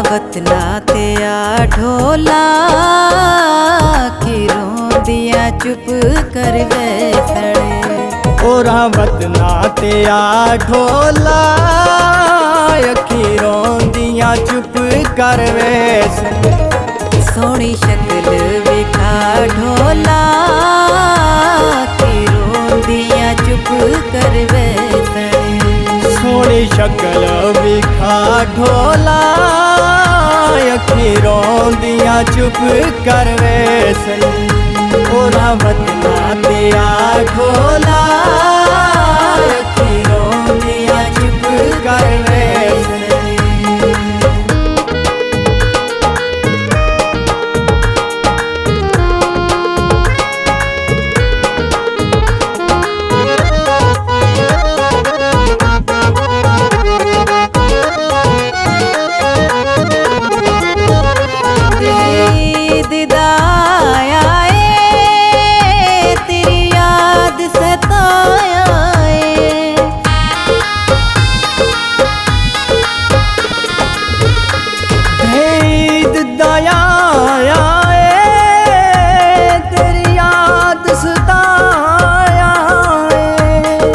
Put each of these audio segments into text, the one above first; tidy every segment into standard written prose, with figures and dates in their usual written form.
वतना ते आ ढोला की रोंदियां चुप कर वैसणे। ओरा वतना ते आ ढोला की रोंदियां चुप कर वैसणे। सोहनी शक्ल विखा ढोला की रोंदियां चुप कर वैसणे। सोहनी शक्ल विखा ढोला अखी रोंदियां चुप कर वैसणे। ओरा वतना ते आ ढोला अखी रोंदियां चुप कर वैसणे।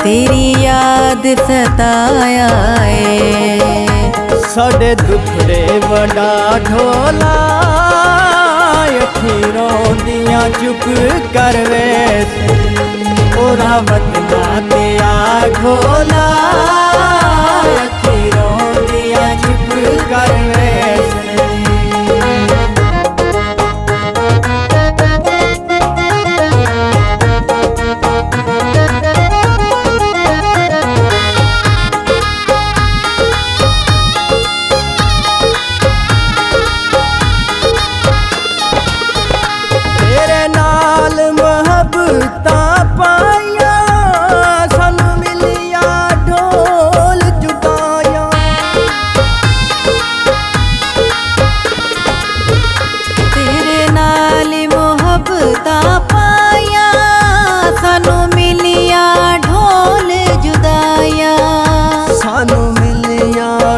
तेरी याद सताया साडे दुखड़े वड़ा ढोला अखी रोंदियां चुप कर वैसणे। ओरा वतना ते आ ढोला अखी रोंदियां चुप कर वैसणे।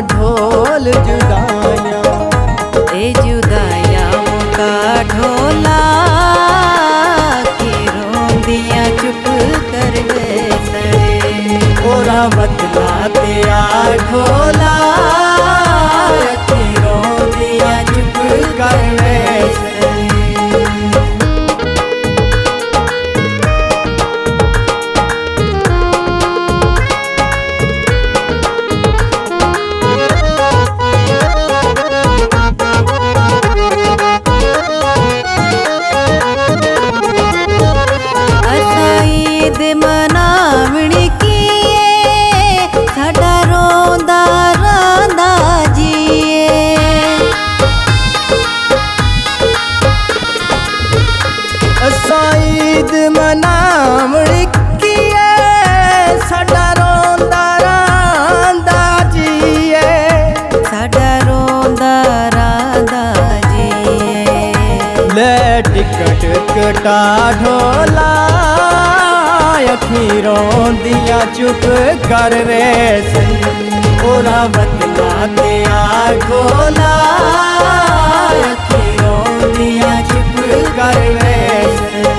ढोल जुदाया ए जुदाया मुका ढोला की रोंदियां चुप कर वैसणे। ओरा वतना ते आ ढोला की रोंदियां चुप कर वैसणे। मनावणी कीए साडा रोंदा रांदा जीए। ईद मनावणी कीए साडा रोंदा रांदा जीए। साडा रोंदा रांदा जीए। ले टिकट कटा ढोला अखी रोंदियां चुप कर वैसणे। ओरा वतना ते आ ढोला अखी रोंदियां चुप कर वैसणे।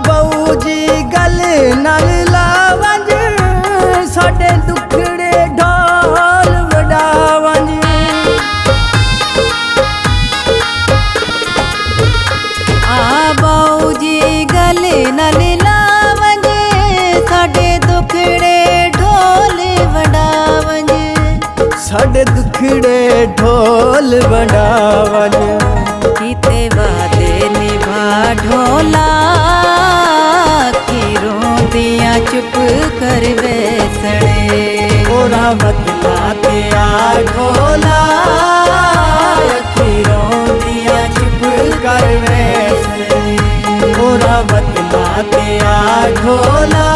बऊजी गल नल लावंज साडे दुखड़े ढोल वडावंज। बऊजी गल नल लावंज साडे दुखड़े ढोल वडावंज। साडे दुखड़े ढोल वडावंज। कीते वादे निभा ढोला की रोंदियां चुप कर वैसणे। वतना ते आ ढोला अखीरों दिया चुप कर वैसे ओरा वतना ते आ ढोला